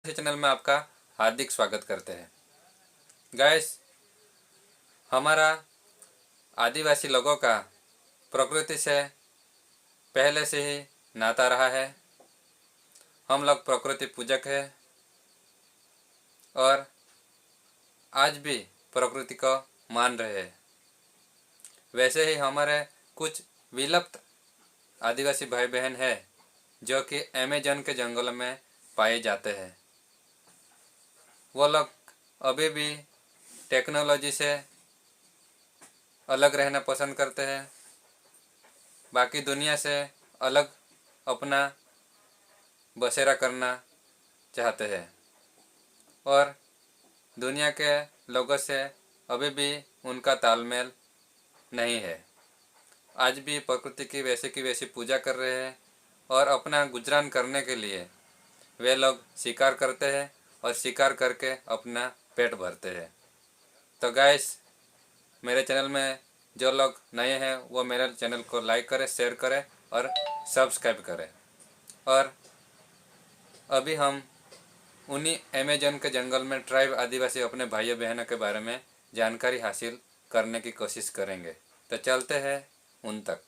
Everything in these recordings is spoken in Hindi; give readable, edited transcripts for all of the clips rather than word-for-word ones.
चैनल में आपका हार्दिक स्वागत करते हैं। गाइस, हमारा आदिवासी लोगों का प्रकृति से पहले से ही नाता रहा है। हम लोग प्रकृति पूजक हैं और आज भी प्रकृति को मान रहे हैं। वैसे ही हमारे कुछ विलुप्त आदिवासी भाई बहन हैं जो कि अमेज़न के जंगलों में पाए जाते हैं। वो लोग अभी भी टेक्नोलॉजी से अलग रहना पसंद करते हैं, बाकी दुनिया से अलग अपना बसेरा करना चाहते हैं और दुनिया के लोगों से अभी भी उनका तालमेल नहीं है। आज भी प्रकृति की वैसी पूजा कर रहे हैं और अपना गुजरान करने के लिए वे लोग शिकार करते हैं और शिकार करके अपना पेट भरते हैं। तो गाइस, मेरे चैनल में जो लोग नए हैं वो मेरे चैनल को लाइक करें, शेयर करें और सब्सक्राइब करें। और अभी हम उन्हीं अमेज़न के जंगल में ट्राइब आदिवासी अपने भाइयों बहनों के बारे में जानकारी हासिल करने की कोशिश करेंगे। तो चलते हैं उन तक।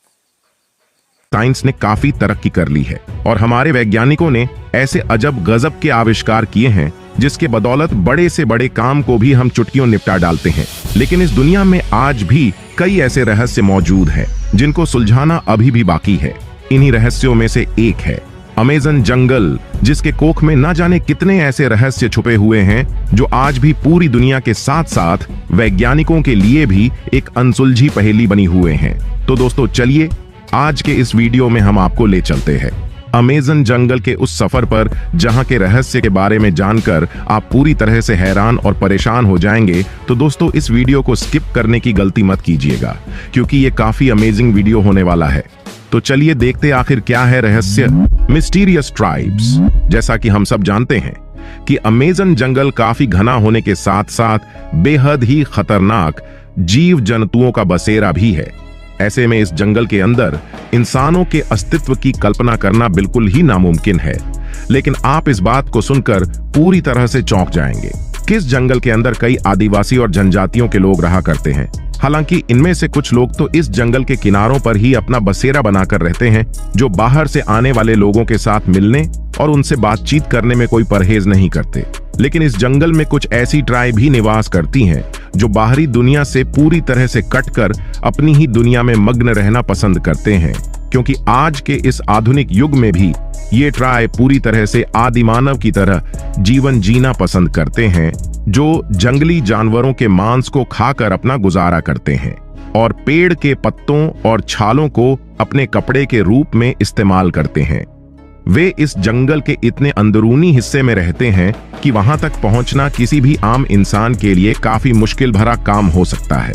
साइंस ने काफी तरक्की कर ली है और हमारे वैज्ञानिकों ने ऐसे अजब गजब के आविष्कार किए हैं जिसके बदौलत बड़े से बड़े काम को भी हम चुटकियों निपटा डालते हैं। लेकिन इस दुनिया में आज भी कई ऐसे रहस्य मौजूद हैं जिनको सुलझाना अभी भी बाकी है। इन्हीं रहस्यों में से एक है अमेज़न जंगल, जिसके कोख में न जाने कितने ऐसे रहस्य छुपे हुए हैं जो आज भी पूरी दुनिया के साथ साथ वैज्ञानिकों के लिए भी एक अनसुलझी पहेली बनी हुए हैं। तो दोस्तों, चलिए आज के इस वीडियो में हम आपको ले चलते हैं अमेज़न जंगल के उस सफर पर जहां के रहस्य के बारे में जानकर आप पूरी तरह से हैरान और परेशान हो जाएंगे। तो दोस्तों, इस वीडियो को स्किप करने की गलती मत कीजिएगा क्योंकि ये काफी अमेजिंग वीडियो होने वाला है। तो चलिए देखते आखिर क्या है रहस्य मिस्टीरियस ट्राइब्स। जैसा कि हम सब जानते हैं कि अमेज़न जंगल काफी घना होने के साथ साथ बेहद ही खतरनाक जीव जंतुओं का बसेरा भी है। ऐसे में इस जंगल के अंदर इंसानों के अस्तित्व की कल्पना करना बिल्कुल ही नामुमकिन है। लेकिन आप इस बात को सुनकर पूरी तरह से चौंक जाएंगे कि इस जंगल के अंदर कई आदिवासी और जनजातियों के लोग रहा करते हैं। हालांकि इनमें से कुछ लोग तो इस जंगल के किनारों पर ही अपना बसेरा बनाकर रहते हैं, जो बाहर से आने वाले लोगों के साथ मिलने और उनसे बातचीत करने में कोई परहेज नहीं करते। लेकिन इस जंगल में कुछ ऐसी ट्राइब भी निवास करती हैं जो बाहरी दुनिया से पूरी तरह से कटकर अपनी ही दुनिया में मग्न रहना पसंद करते हैं, क्योंकि आज के इस आधुनिक युग में भी ये ट्राइब पूरी तरह से आदिमानव की तरह जीवन जीना पसंद करते हैं, जो जंगली जानवरों के मांस को खाकर अपना गुजारा करते हैं और पेड़ के पत्तों और छालों को अपने कपड़े के रूप में इस्तेमाल करते हैं। वे इस जंगल के इतने अंदरूनी हिस्से में रहते हैं कि वहां तक पहुंचना किसी भी आम इंसान के लिए काफी मुश्किल भरा काम हो सकता है।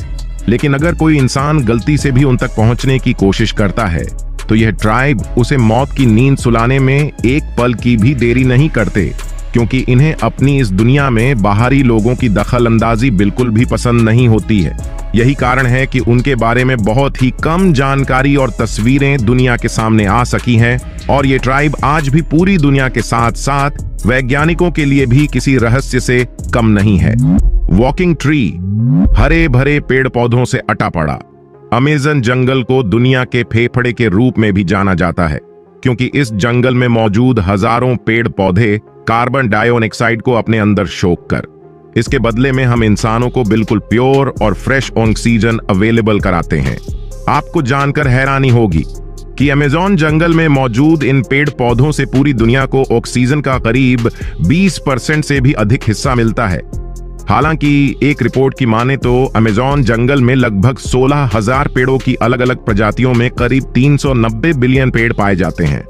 लेकिन अगर कोई इंसान गलती से भी उन तक पहुंचने की कोशिश करता है तो यह ट्राइब उसे मौत की नींद सुलाने में एक पल की भी देरी नहीं करते, क्योंकि इन्हें अपनी इस दुनिया में बाहरी लोगों की दखलंदाजी बिल्कुल भी पसंद नहीं होती है। यही कारण है कि उनके बारे में बहुत ही कम जानकारी और तस्वीरें दुनिया के सामने आ सकी हैं और ये ट्राइब आज भी पूरी दुनिया के साथ साथ वैज्ञानिकों के लिए भी किसी रहस्य से कम नहीं है। वॉकिंग ट्री, हरे भरे पेड़ पौधों से अटा पड़ा अमेज़न जंगल को दुनिया के फेफड़े के रूप में भी जाना जाता है, क्योंकि इस जंगल में मौजूद हजारों पेड़ पौधे कार्बन डाइऑक्साइड को अपने अंदर सोख कर इसके बदले में हम इंसानों को बिल्कुल प्योर और फ्रेश ऑक्सीजन अवेलेबल कराते हैं। आपको जानकर हैरानी होगी कि अमेज़न जंगल में मौजूद इन पेड़ पौधों से पूरी दुनिया को ऑक्सीजन का करीब 20% से भी अधिक हिस्सा मिलता है। हालांकि एक रिपोर्ट की माने तो अमेज़न जंगल में लगभग 16,000 पेड़ों की अलग अलग प्रजातियों में करीब 390 बिलियन पेड़ पाए जाते हैं।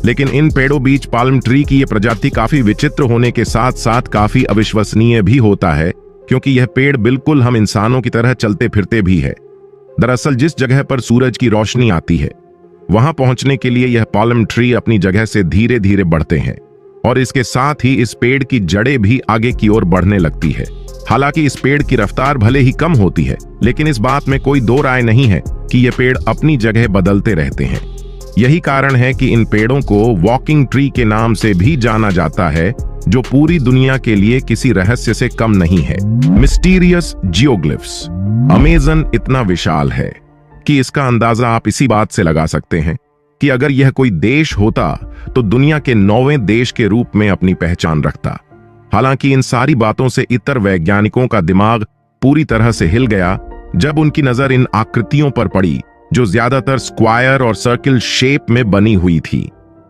लेकिन इन पेड़ों बीच पाल्म ट्री की यह प्रजाति काफी विचित्र होने के साथ साथ काफी अविश्वसनीय भी होता है, क्योंकि यह पेड़ बिल्कुल हम इंसानों की तरह चलते फिरते भी है। दरअसल जिस जगह पर सूरज की रोशनी आती है वहां पहुंचने के लिए यह पाल्म ट्री अपनी जगह से धीरे धीरे बढ़ते हैं और इसके साथ ही इस पेड़ की जड़ें भी आगे की ओर बढ़ने लगती है। हालांकि इस पेड़ की रफ्तार भले ही कम होती है, लेकिन इस बात में कोई दो राय नहीं है कि यह पेड़ अपनी जगह बदलते रहते हैं। यही कारण है कि इन पेड़ों को वॉकिंग ट्री के नाम से भी जाना जाता है, जो पूरी दुनिया के लिए किसी रहस्य से कम नहीं है। Mysterious geoglyphs. अमेज़न इतना विशाल है कि इसका अंदाजा आप इसी बात से लगा सकते हैं कि अगर यह कोई देश होता तो दुनिया के 9वें देश के रूप में अपनी पहचान रखता। हालांकि इन सारी बातों से इतर वैज्ञानिकों का दिमाग पूरी तरह से हिल गया जब उनकी नजर इन आकृतियों पर पड़ी जो ज्यादातर स्क्वायर और सर्किल शेप में बनी हुई थी।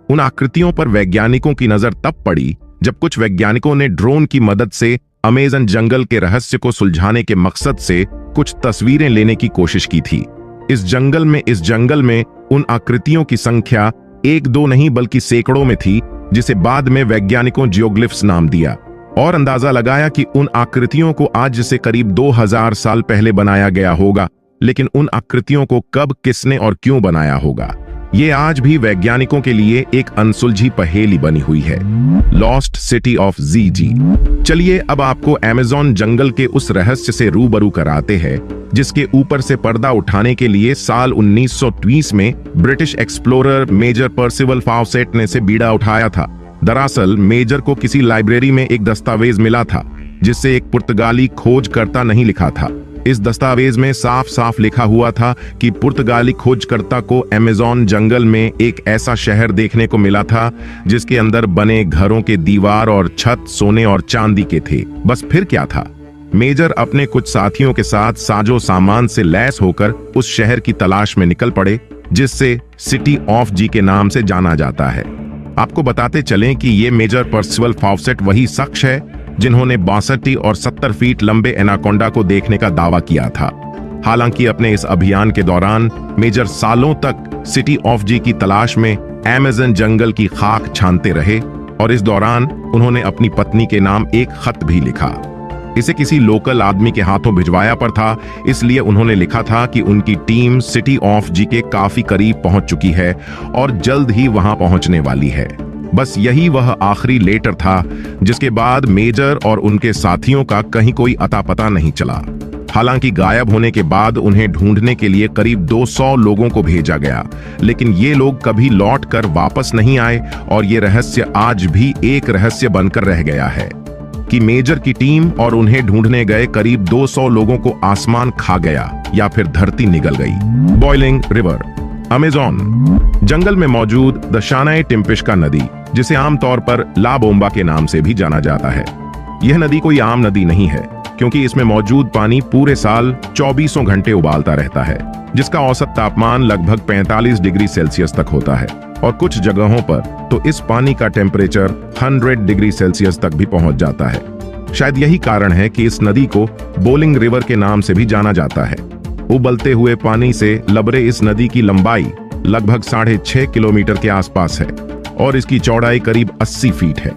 उन आकृतियों पर वैज्ञानिकों की नजर तब पड़ी जब कुछ वैज्ञानिकों ने ड्रोन की मदद से अमेज़न जंगल के रहस्य को सुलझाने के मकसद से कुछ तस्वीरें लेने की कोशिश की थी। इस जंगल में उन आकृतियों की संख्या 1-2 नहीं बल्कि सैकड़ों में थी, जिसे बाद में वैज्ञानिकों जियोग्लिफ्स नाम दिया और अंदाजा लगाया कि उन आकृतियों को आज से करीब 2000 साल पहले बनाया गया होगा। लेकिन उन आकृतियों को कब, किसने और क्यों बनाया होगा, ये आज भी वैज्ञानिकों के लिए एक अनसुलझी पहेली बनी हुई है। लॉस्ट सिटी ऑफ ज़ीजी। चलिए अब आपको अमेज़न जंगल के उस रहस्य से रूबरू कराते हैं जिसके ऊपर से पर्दा उठाने के लिए साल 1920 में British explorer major Percival faucet ने से बीड़ा उठाया था। दरअसल मेजर को किसी लाइब्रेरी में एक दस्तावेज मिला था जिससे एक पुर्तगाली खोजकर्ता नहीं लिखा था। इस दस्तावेज में साफ साफ लिखा हुआ था कि पुर्तगाली खोजकर्ता को अमेज़न जंगल में एक ऐसा शहर देखने को मिला था जिसके अंदर बने घरों के दीवार और छत सोने और चांदी के थे। बस फिर क्या था? मेजर अपने कुछ साथियों के साथ साजो सामान से लैस होकर उस शहर की तलाश में निकल पड़े जिससे सिटी ऑफ जी के नाम से जाना जाता है। आपको बताते चलें कि ये मेजर पर्सिवल फाउसेट वही शख्स है जिन्होंने 62 और 70 फीट लंबे एनाकोंडा को देखने का दावा किया था। हालांकि अपने इस अभियान के दौरान मेजर सालों तक सिटी ऑफ जी की तलाश में अमेज़न जंगल की खाक छानते रहे और इस दौरान उन्होंने अपनी पत्नी के नाम एक खत भी लिखा। इसे किसी लोकल आदमी के हाथों भिजवाया पर था, इसलिए उन्होंने लिखा था कि उनकी टीम सिटी ऑफ जी के काफी करीब पहुंच चुकी है और जल्द ही वहां पहुंचने वाली है। बस यही वह आखिरी लेटर था जिसके बाद मेजर और उनके साथियों का कहीं कोई अता पता नहीं चला। हालांकि गायब होने के बाद उन्हें ढूंढने के लिए करीब 200 लोगों को भेजा गया, लेकिन ये लोग कभी लौट कर वापस नहीं आए और ये रहस्य आज भी एक रहस्य बनकर रह गया है कि मेजर की टीम और उन्हें ढूंढने गए करीब 200 लोगों को आसमान खा गया या फिर धरती निगल गई। Boiling river. अमेज़न जंगल में मौजूद द शानाई टिम्पिश्का नदी, जिसे आमतौर पर ला बोम्बा के नाम से भी जाना जाता है। यह नदी कोई आम नदी नहीं है क्योंकि इसमें मौजूद पानी पूरे साल 24 घंटे उबालता रहता है, जिसका औसत तापमान लगभग 45 डिग्री सेल्सियस तक होता है और कुछ जगहों पर तो इस पानी का टेम्परेचर 100 डिग्री सेल्सियस तक भी पहुंच जाता है। शायद यही कारण है कि इस नदी को बोलिंग रिवर के नाम से भी जाना जाता है। उबलते हुए पानी से लबरे इस नदी की लंबाई लगभग 6.5 किलोमीटर के आसपास है और इसकी चौड़ाई करीब 80 फीट है,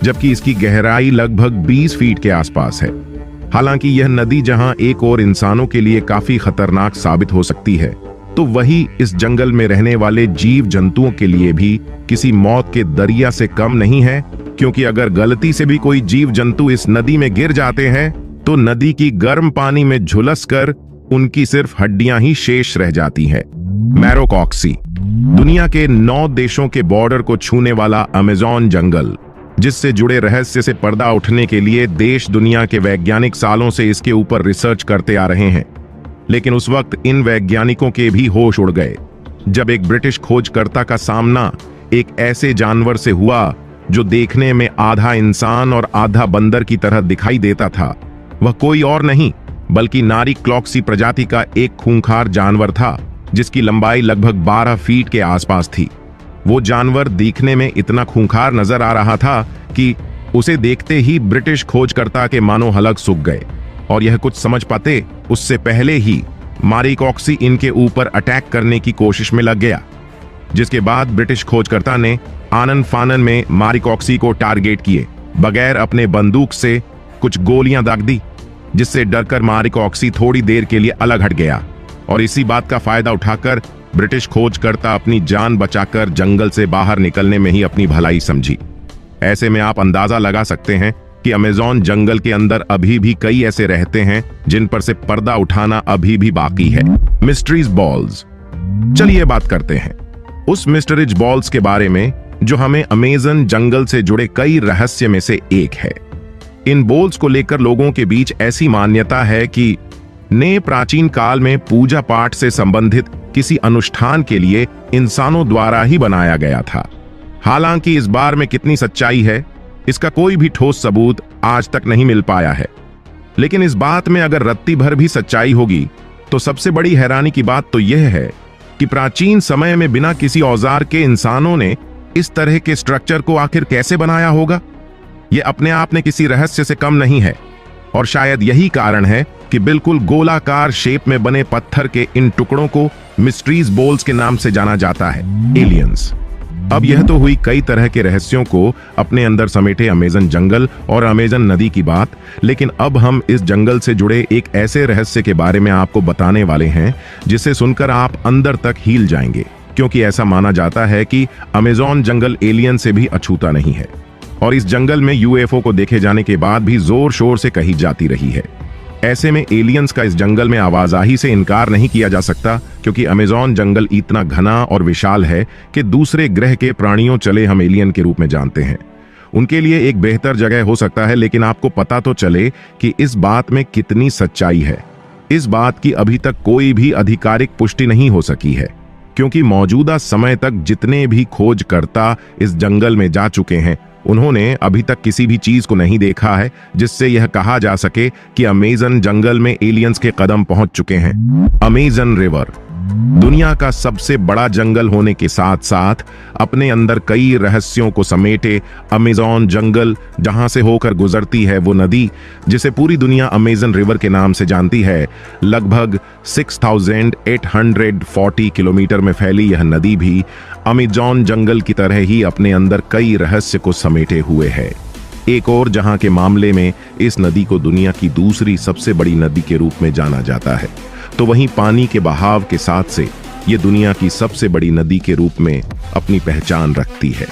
जबकि इसकी गहराई लगभग 20 फीट के आसपास है। हालांकि यह नदी जहां एक और इंसानों के लिए काफी खतरनाक साबित हो सकती है, तो वही इस जंगल में रहने वाले जीव जंतुओं के लिए भी किसी मौत के दरिया से कम नहीं है, क्योंकि अगर गलती से भी कोई जीव जंतु इस नदी में गिर जाते हैं तो नदी की गर्म पानी में झुलसकर उनकी सिर्फ हड्डियां ही शेष रह जाती हैं। मैरोकॉक्सी। दुनिया के 9 देशों के बॉर्डर को छूने वाला अमेज़न जंगल, जिससे जुड़े रहस्य से पर्दा उठने के लिए देश दुनिया के वैज्ञानिक सालों से इसके ऊपर रिसर्च करते आ रहे हैं। लेकिन उस वक्त इन वैज्ञानिकों के भी होश उड़ गए जब एक ब्रिटिश खोजकर्ता का सामना एक ऐसे जानवर से हुआ जो देखने में आधा इंसान और आधा बंदर की तरह दिखाई देता था। वह कोई और नहीं बल्कि नारीक्लॉक्सी प्रजाति का एक खूंखार जानवर था जिसकी लंबाई लगभग 12 फीट के आसपास थी। वो जानवर दिखने में इतना खूंखार नजर आ रहा था कि उसे देखते ही ब्रिटिश खोजकर्ता के मानो हलक सूख गए और यह कुछ समझ पाते उससे पहले ही मैरोकॉक्सी इनके ऊपर अटैक करने की कोशिश में लग गया, जिसके बाद ब्रिटिश खोजकर्ता ने आनन फानन में मैरोकॉक्सी को टारगेट किए बगैर अपने बंदूक से कुछ गोलियां दाग दी, जिससे डरकर मैरोकॉक्सी थोड़ी देर के लिए अलग हट गया और इसी बात का फायदा उठाकर ब्रिटिश खोजकर्ता अपनी जान बचाकर जंगल से बाहर निकलने में ही अपनी भलाई समझी। ऐसे में आप अंदाजा लगा सकते हैं कि अमेज़न जंगल के अंदर अभी भी कई ऐसे रहते हैं जिन पर से पर्दा उठाना अभी भी बाकी है। Mysteries balls. चलिए बात करते हैं उस मिस्टरीज बॉल्स के बारे में जो हमें अमेज़न जंगल से जुड़े कई रहस्य में से एक है। इन बोल्स को लेकर लोगों के बीच ऐसी मान्यता है कि ने प्राचीन काल में पूजा पाठ से संबंधित किसी अनुष्ठान के लिए इंसानों द्वारा ही बनाया गया था। हालांकि इस बार में कितनी सच्चाई है, इसका कोई भी ठोस सबूत आज तक नहीं मिल पाया है। लेकिन इस बात में अगर रत्ती भर भी सच्चाई होगी तो सबसे बड़ी हैरानी की बात तो यह है कि प्राचीन समय में बिना किसी औजार के इंसानों ने इस तरह के स्ट्रक्चर को आखिर कैसे बनाया होगा। यह अपने आप में किसी रहस्य से कम नहीं है, और शायद यही कारण है कि बिल्कुल गोलाकार शेप में बने पत्थर के इन टुकड़ों को मिस्ट्रीज बोल्स के नाम से जाना जाता है, एलियंस। अब यह तो हुई कई तरह के रहस्यों को अपने अंदर समेटे अमेज़न जंगल और अमेज़न नदी की बात, लेकिन अब हम इस जंगल से जुड़े एक ऐसे रहस्य के बारे में आपको बताने वाले हैं जिसे सुनकर आप अंदर तक हिल जाएंगे, क्योंकि ऐसा माना जाता है कि अमेज़न जंगल एलियन से भी अछूता नहीं है, और इस जंगल में यूएफओ को देखे जाने के बाद भी जोर शोर से कही जाती रही है। ऐसे में एलियंस का इस जंगल में आवाजाही से इनकार नहीं किया जा सकता, क्योंकि अमेज़न जंगल इतना घना और विशाल है कि दूसरे ग्रह के प्राणियों चले हम एलियन के रूप में जानते हैं उनके लिए एक बेहतर जगह हो सकता है। लेकिन आपको पता तो चले कि इस बात में कितनी सच्चाई है। इस बात की अभी तक कोई भी आधिकारिक पुष्टि नहीं हो सकी है, क्योंकि मौजूदा समय तक जितने भी खोजकर्ता इस जंगल में जा चुके हैं उन्होंने अभी तक किसी भी चीज को नहीं देखा है जिससे यह कहा जा सके कि अमेज़न जंगल में एलियंस के कदम पहुंच चुके हैं। अमेज़न रिवर दुनिया का सबसे बड़ा जंगल होने के साथ साथ अपने अंदर कई रहस्यों को समेटे अमेज़न जंगल जहां से होकर गुजरती है वो नदी, जिसे पूरी दुनिया अमेज़न रिवर के नाम से जानती है, लगभग 6840 किलोमीटर में फैली यह नदी भी अमेज़न जंगल की तरह ही अपने अंदर कई रहस्य को समेटे हुए है। एक और जहां के मामले में इस नदी को दुनिया की दूसरी सबसे बड़ी नदी के रूप में जाना जाता है, तो वहीं पानी के बहाव के साथ से ये दुनिया की सबसे बड़ी नदी के रूप में अपनी पहचान रखती है।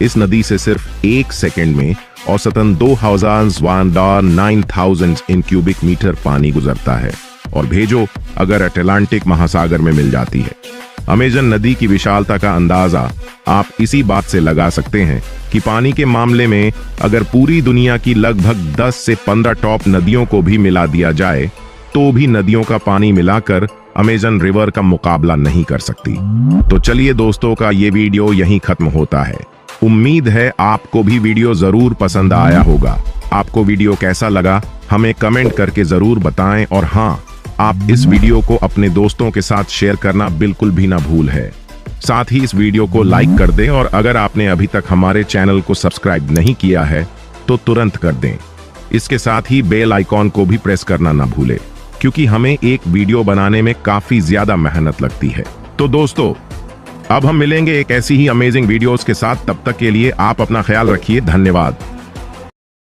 इस नदी से सिर्फ एक सेकंड में औसतन 2000 इन क्यूबिक मीटर पानी गुजरता है, और भेजो अगर अटलांटिक महासागर में मिल जाती है। अमेज़न नदी की विशालता का अंदाजा आप इसी बात से लगा सकते हैं कि पानी के मामले में अगर पूरी दुनिया की लगभग 10 से 15 टॉप नदियों को भी मिला दिया जाए तो भी नदियों का पानी मिलाकर अमेज़न रिवर का मुकाबला नहीं कर सकती। तो चलिए दोस्तों, का ये वीडियो यहीं खत्म होता है। उम्मीद है आपको भी वीडियो जरूर पसंद आया होगा। आपको वीडियो कैसा लगा हमें कमेंट करके जरूर बताएं, और हाँ, आप इस वीडियो को अपने दोस्तों के साथ शेयर करना बिल्कुल भी ना भूल है। साथ ही इस वीडियो को लाइक कर दें, और अगर आपने अभी तक हमारे चैनल को सब्सक्राइब नहीं किया है तो तुरंत कर दें। इसके साथ ही बेल आइकॉन को भी प्रेस करना ना भूलें, क्योंकि हमें एक वीडियो बनाने में काफी ज्यादा मेहनत लगती है। तो दोस्तों, अब हम मिलेंगे एक ऐसी ही अमेजिंग वीडियोस के साथ। तब तक के लिए आप अपना ख्याल रखिए। धन्यवाद।